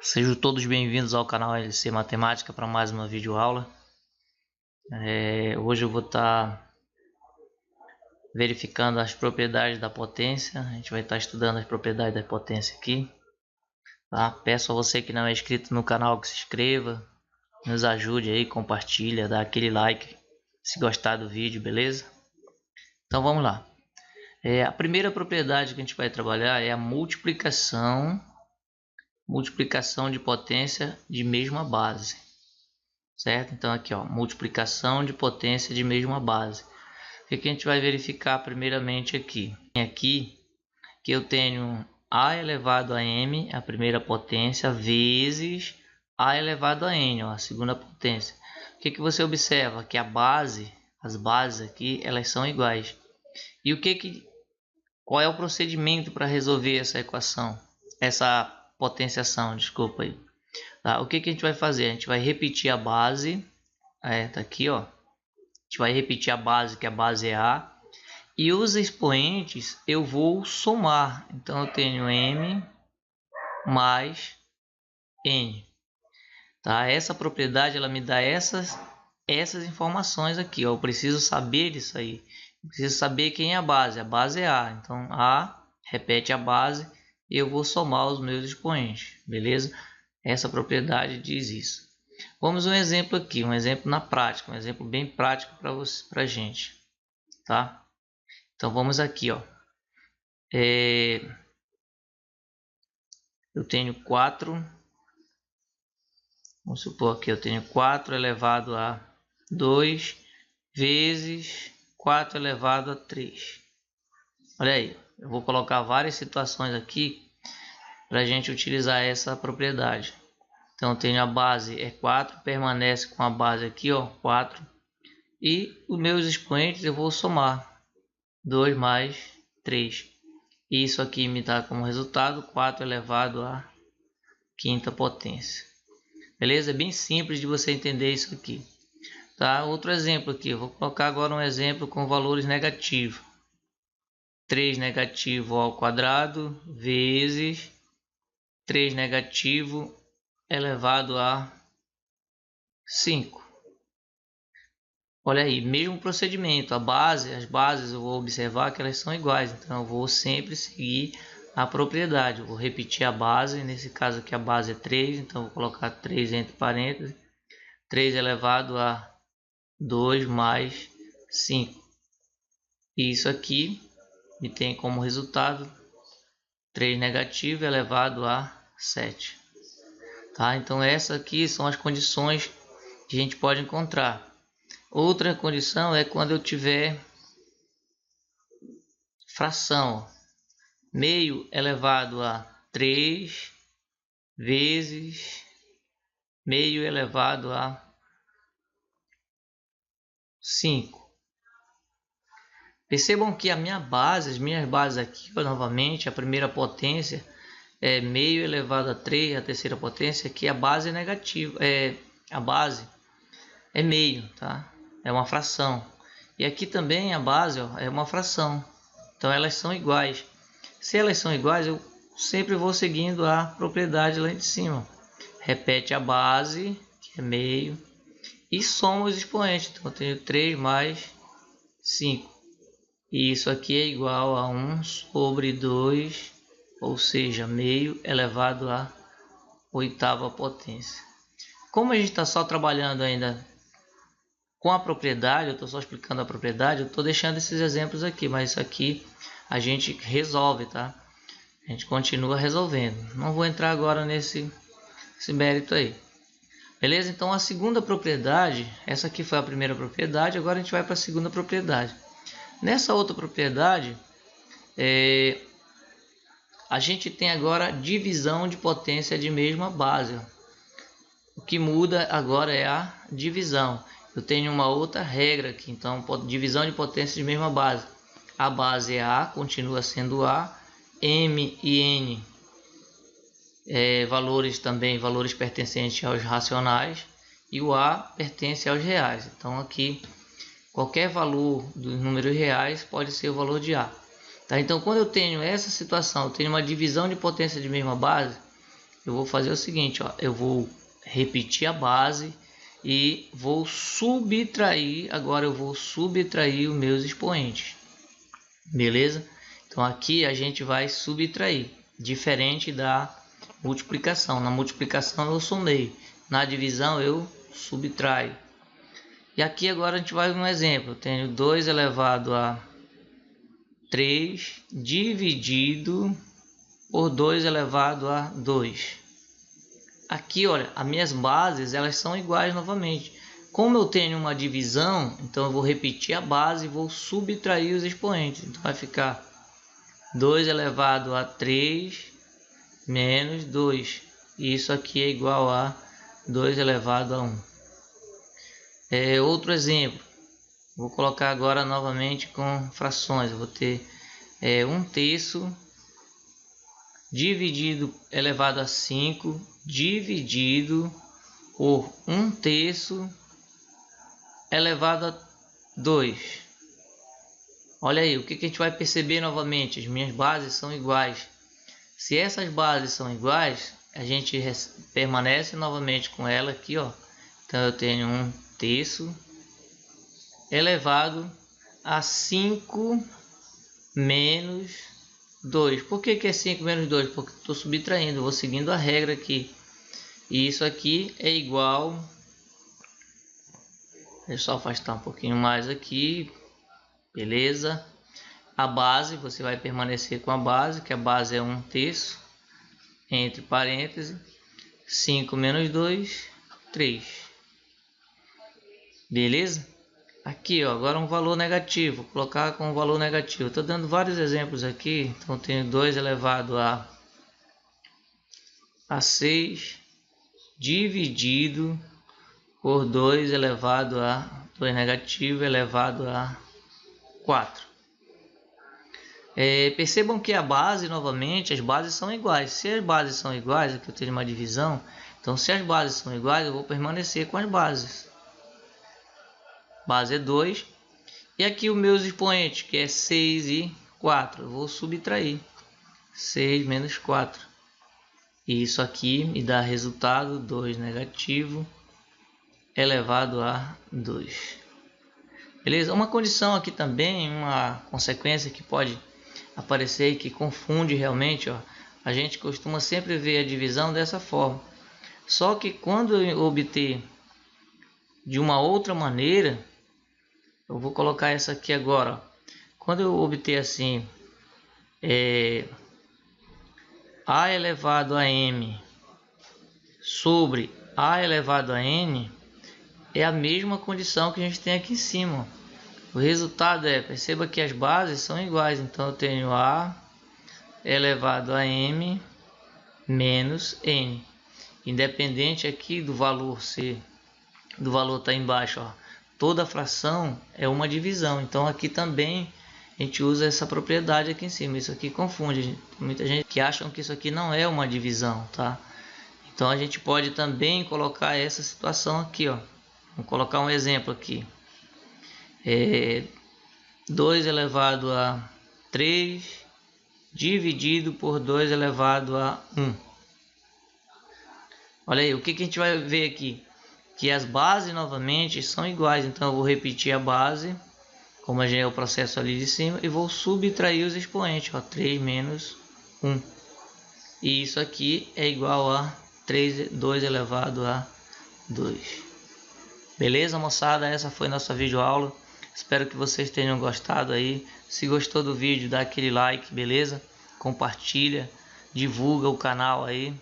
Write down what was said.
Sejam todos bem-vindos ao canal LC Matemática para mais uma videoaula. Hoje eu vou estar verificando as propriedades da potência. A gente vai estar estudando as propriedades da potência aqui. Tá? Peço a você que não é inscrito no canal que se inscreva, nos ajude aí, compartilha, dá aquele like se gostar do vídeo, beleza? Então vamos lá. A primeira propriedade que a gente vai trabalhar é a multiplicação de potência de mesma base, certo? Então aqui, ó, multiplicação de potência de mesma base. O que a gente vai verificar primeiramente aqui que eu tenho a elevado a m, a primeira potência, vezes a elevado a n, ó, a segunda potência. O que você observa? Que as bases aqui, elas são iguais. E qual é o procedimento para resolver essa equação? Essa potenciação, desculpa aí. Tá? O que a gente vai fazer? A gente vai repetir a base. Tá aqui, ó. A gente vai repetir a base, que a base é A. E os expoentes eu vou somar. Então eu tenho M mais N. Tá? Essa propriedade ela me dá essas informações aqui, ó. Eu preciso saber disso aí. Eu preciso saber quem é a base. A base é A. Então A repete a base e eu vou somar os meus expoentes. Beleza? Essa propriedade diz isso. Vamos um exemplo aqui, um exemplo na prática, um exemplo bem prático para a gente, tá? Então vamos aqui, ó. Eu tenho 4, vamos supor que eu tenho 4 elevado a 2 vezes 4 elevado a 3. Olha aí, eu vou colocar várias situações aqui para a gente utilizar essa propriedade. Então eu tenho a base é 4, permanece com a base aqui, ó, 4. E os meus expoentes eu vou somar 2 mais 3. Isso aqui me dá como resultado 4 elevado à quinta potência. Beleza? É bem simples de você entender isso aqui. Tá? Outro exemplo aqui, eu vou colocar agora um exemplo com valores negativos. 3 negativo ao quadrado vezes 3 negativo elevado a 5. Olha aí, mesmo procedimento, as bases eu vou observar que elas são iguais, então eu vou sempre seguir a propriedade. Eu vou repetir a base, nesse caso aqui a base é 3, então eu vou colocar 3 entre parênteses, 3 elevado a 2 mais 5. E isso aqui me tem como resultado 3 negativo elevado a 7. Tá? Então essas aqui são as condições que a gente pode encontrar. Outra condição é quando eu tiver fração, meio elevado a 3 vezes meio elevado a 5. Percebam que as minhas bases aqui, novamente, a primeira potência é meio elevado a 3, a terceira potência, aqui a base é negativa, a base é meio, tá? É uma fração. E aqui também a base, ó, é uma fração. Então elas são iguais. Se elas são iguais, eu sempre vou seguindo a propriedade lá de cima. Repete a base, que é meio, e soma os expoentes. Então eu tenho 3 mais 5. E isso aqui é igual a 1 sobre 2, ou seja, meio elevado à oitava potência. Como a gente está só trabalhando ainda com a propriedade, eu estou só explicando a propriedade, eu estou deixando esses exemplos aqui, mas isso aqui a gente resolve, tá? A gente continua resolvendo. Não vou entrar agora nesse mérito aí. Beleza? Então a segunda propriedade, essa aqui foi a primeira propriedade, agora a gente vai para a segunda propriedade. Nessa outra propriedade, a gente tem agora divisão de potência de mesma base. O que muda agora é a divisão. Eu tenho uma outra regra aqui, então divisão de potência de mesma base. A base é A, continua sendo A, M e N, valores pertencentes aos racionais, e o A pertence aos reais. Então aqui qualquer valor dos números reais pode ser o valor de A. Tá? Então quando eu tenho essa situação, eu tenho uma divisão de potência de mesma base, eu vou fazer o seguinte, ó, eu vou repetir a base e vou subtrair, agora eu vou subtrair os meus expoentes, beleza? Então aqui a gente vai subtrair, diferente da multiplicação. Na multiplicação eu somei, na divisão eu subtraio. E aqui agora a gente vai um exemplo, eu tenho 2 elevado a 3 dividido por 2 elevado a 2. Aqui, olha, as minhas bases elas são iguais novamente. Como eu tenho uma divisão, então eu vou repetir a base e vou subtrair os expoentes. Então vai ficar 2 elevado a 3 menos 2. E isso aqui é igual a 2 elevado a 1. Outro exemplo. Vou colocar agora novamente com frações. Eu vou ter 1/3 dividido elevado a 5 dividido por 1/3 elevado a 2. Olha aí, o que a gente vai perceber novamente? As minhas bases são iguais. Se essas bases são iguais, a gente permanece novamente com ela aqui, ó. Então eu tenho 1/3 elevado a 5 menos 2. Por que é 5 menos 2? Porque estou subtraindo, vou seguindo a regra aqui. E isso aqui é igual... Deixa eu só afastar um pouquinho mais aqui. Beleza. A base, você vai permanecer com a base, que a base é 1/3. Entre parênteses. 5 menos 2, 3. Beleza? Aqui, ó, agora um valor negativo. Vou colocar com um valor negativo. Estou dando vários exemplos aqui. Então, tenho 2 elevado a 6 dividido por 2 elevado a 2 negativo elevado a 4. Percebam que a base, novamente, as bases são iguais. Se as bases são iguais, aqui eu tenho uma divisão. Então, se as bases são iguais, eu vou permanecer com as bases. Base é 2. E aqui os meus expoentes, que é 6 e 4. Eu vou subtrair. 6 menos 4. E isso aqui me dá resultado 2 negativo elevado a 2. Beleza? Uma condição aqui também, uma consequência que pode aparecer e que confunde realmente, ó. A gente costuma sempre ver a divisão dessa forma. Só que quando eu obter de uma outra maneira, eu vou colocar essa aqui agora, ó. Quando eu obter assim, a elevado a m sobre a elevado a n, é a mesma condição que a gente tem aqui em cima. O resultado perceba que as bases são iguais, então eu tenho a elevado a m menos n. Independente aqui do valor ser, do valor tá embaixo, ó. Toda fração é uma divisão, então aqui também a gente usa essa propriedade aqui em cima. Isso aqui confunde, muita gente que acham que isso aqui não é uma divisão, tá? Então a gente pode também colocar essa situação aqui, ó. Vou colocar um exemplo aqui. 2 elevado a 3 dividido por 2 elevado a 1. Olha aí, o que a gente vai ver aqui? Que as bases novamente são iguais, então eu vou repetir a base, como já é o processo ali de cima, e vou subtrair os expoentes, ó, 3 menos 1. E isso aqui é igual a 2 elevado a 2. Beleza, moçada? Essa foi nossa videoaula. Espero que vocês tenham gostado aí. Se gostou do vídeo, dá aquele like, beleza? Compartilha, divulga o canal aí.